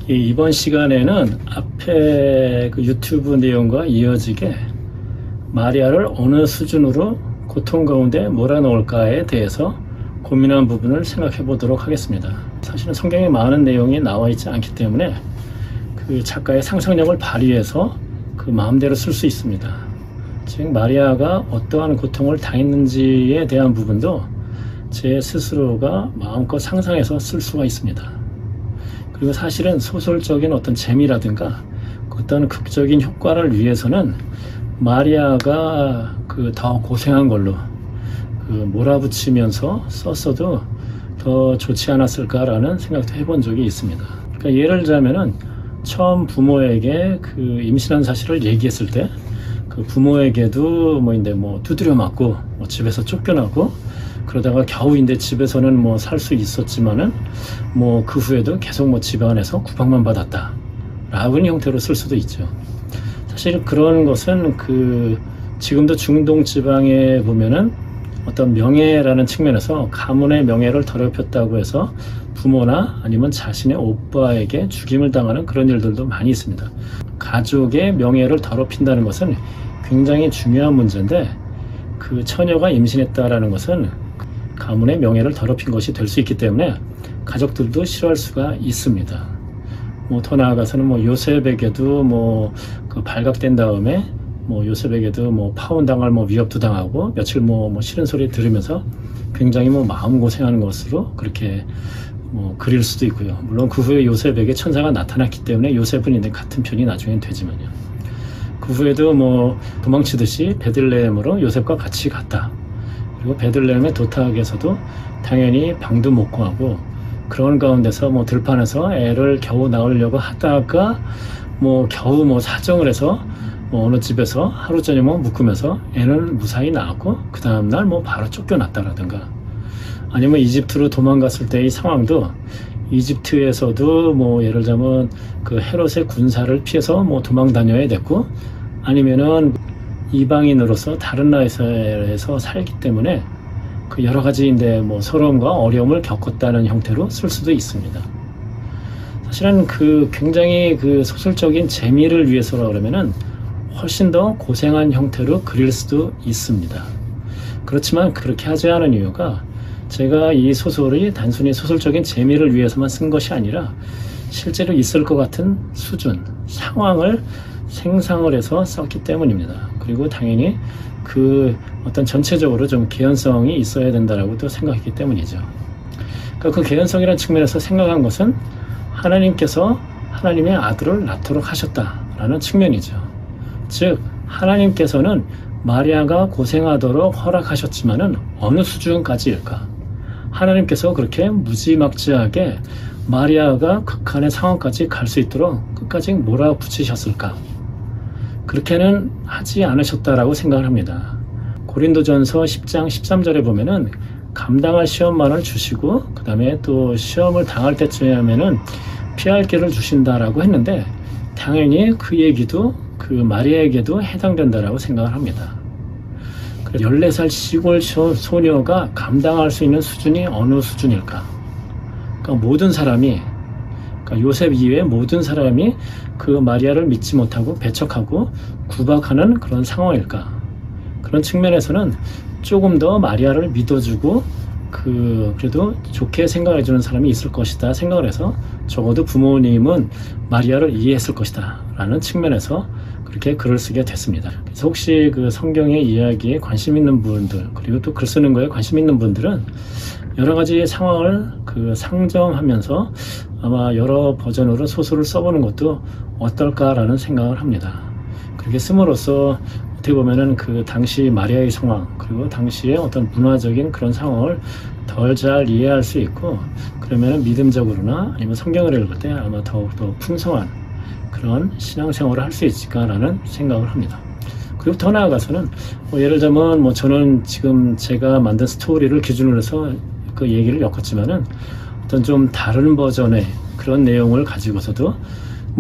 이번 시간에는 앞에 그 유튜브 내용과 이어지게 마리아를 어느 수준으로 고통 가운데 몰아넣을까에 대해서 고민한 부분을 생각해 보도록 하겠습니다. 사실은 성경에 많은 내용이 나와 있지 않기 때문에 그 작가의 상상력을 발휘해서 그 마음대로 쓸 수 있습니다. 즉 마리아가 어떠한 고통을 당했는지에 대한 부분도 제 스스로가 마음껏 상상해서 쓸 수가 있습니다. 그리고 사실은 소설적인 어떤 재미라든가 어떤 극적인 효과를 위해서는 마리아가 그 더 고생한 걸로 그 몰아붙이면서 썼어도 더 좋지 않았을까라는 생각도 해본 적이 있습니다. 그러니까 예를 들자면은 처음 부모에게 그 임신한 사실을 얘기했을 때 그 부모에게도 두드려 맞고 집에서 쫓겨나고 그러다가 겨우인데 집에서는 살 수 있었지만은 그 후에도 계속 집안에서 구박만 받았다 라는 형태로 쓸 수도 있죠. 사실 그런 것은 그 지금도 중동 지방에 보면은 어떤 명예라는 측면에서 가문의 명예를 더럽혔다고 해서 부모나 아니면 자신의 오빠에게 죽임을 당하는 그런 일들도 많이 있습니다. 가족의 명예를 더럽힌다는 것은 굉장히 중요한 문제인데 그 처녀가 임신했다라는 것은 가문의 명예를 더럽힌 것이 될 수 있기 때문에 가족들도 싫어할 수가 있습니다. 더 나아가서는 요셉에게도 그 발각된 다음에 요셉에게도 파혼당할 위협도 당하고 며칠 싫은 소리 들으면서 굉장히 마음 고생하는 것으로 그렇게 그릴 수도 있고요. 물론 그 후에 요셉에게 천사가 나타났기 때문에 요셉은 이제 같은 편이 나중엔 되지만요. 그 후에도 도망치듯이 베들레헴으로 요셉과 같이 갔다. 그리고 베들레헴의 도탁에서도 당연히 방도 못 구하고 그런 가운데서 들판에서 애를 겨우 낳으려고 하다가 겨우 사정을 해서 어느 집에서 하루 저녁 묶으면서 애는 무사히 낳았고 그 다음날 바로 쫓겨났다라든가 아니면 이집트로 도망갔을 때의 상황도 이집트에서도 예를 들자면 그 헤롯의 군사를 피해서 도망 다녀야 됐고 아니면은 이방인으로서 다른 나라에서 살기 때문에 그 여러 가지인데 서러움과 어려움을 겪었다는 형태로 쓸 수도 있습니다. 사실은 그 굉장히 그 소설적인 재미를 위해서라 그러면은 훨씬 더 고생한 형태로 그릴 수도 있습니다. 그렇지만 그렇게 하지 않은 이유가 제가 이 소설이 단순히 소설적인 재미를 위해서만 쓴 것이 아니라 실제로 있을 것 같은 수준, 상황을 생상을 해서 썼기 때문입니다. 그리고 당연히 그 어떤 전체적으로 좀 개연성이 있어야 된다라고 또 생각했기 때문이죠. 그러니까 그 개연성이라는 측면에서 생각한 것은 하나님께서 하나님의 아들을 낳도록 하셨다라는 측면이죠. 즉 하나님께서는 마리아가 고생하도록 허락하셨지만은 어느 수준까지일까? 하나님께서 그렇게 무지막지하게 마리아가 극한의 상황까지 갈 수 있도록 끝까지 몰아붙이셨을까? 그렇게는 하지 않으셨다라고 생각을 합니다. 고린도전서 10장 13절에 보면은 감당할 시험만을 주시고 그 다음에 또 시험을 당할 때쯤에 하면은 피할 길을 주신다라고 했는데 당연히 그 얘기도 그 마리아에게도 해당된다라고 생각을 합니다. 14살 시골 소녀가 감당할 수 있는 수준이 어느 수준일까? 그러니까 모든 사람이 요셉 이외에 모든 사람이 그 마리아를 믿지 못하고 배척하고 구박하는 그런 상황일까? 그런 측면에서는 조금 더 마리아를 믿어주고 그래도 좋게 생각해주는 사람이 있을 것이다 생각을 해서 적어도 부모님은 마리아를 이해했을 것이다 라는 측면에서 그렇게 글을 쓰게 됐습니다. 그래서 혹시 그 성경의 이야기에 관심 있는 분들 그리고 또 글 쓰는 거에 관심 있는 분들은 여러 가지 상황을 상정하면서 아마 여러 버전으로 소설을 써보는 것도 어떨까라는 생각을 합니다. 그렇게 씀으로써 어떻게 보면은 그 당시 마리아의 상황 그리고 당시의 어떤 문화적인 그런 상황을 덜 잘 이해할 수 있고 그러면은 믿음적으로나 아니면 성경을 읽을 때 아마 더욱더 풍성한 그런 신앙생활을 할 수 있을까라는 생각을 합니다. 그리고 더 나아가서는 예를 들자면 저는 지금 제가 만든 스토리를 기준으로 해서 그 얘기를 엮었지만은 어떤 좀 다른 버전의 그런 내용을 가지고서도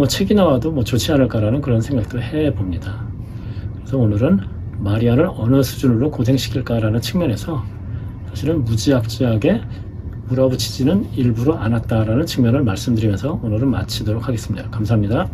책이 나와도 좋지 않을까라는 그런 생각도 해봅니다. 그래서 오늘은 마리아를 어느 수준으로 고생시킬까라는 측면에서 사실은 무지막지하게 몰아붙이지는 일부러 않았다라는 측면을 말씀드리면서 오늘은 마치도록 하겠습니다. 감사합니다.